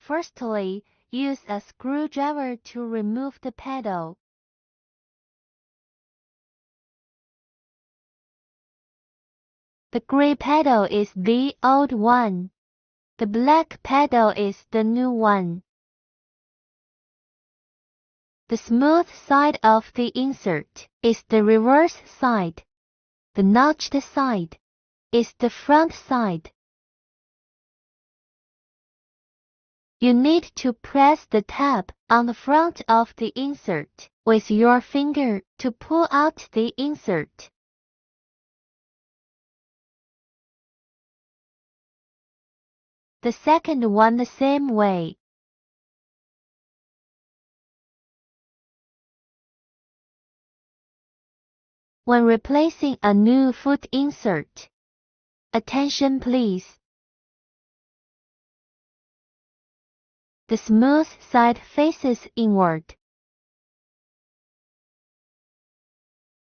Firstly, use a screwdriver to remove the pedal. The gray pedal is the old one. The black pedal is the new one. The smooth side of the insert is the reverse side. The notched side is the front side. You need to press the tab on the front of the insert with your finger to pull out the insert. The second one the same way. When replacing a new foot insert, attention please. The smooth side faces inward.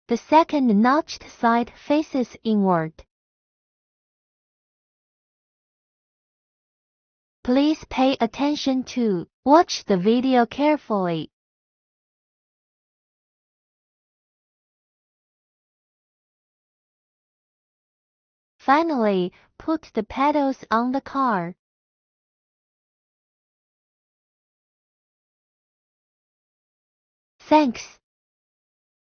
The second notched side faces inward. Please pay attention to watch the video carefully. Finally, put the pedals on the car. Thanks.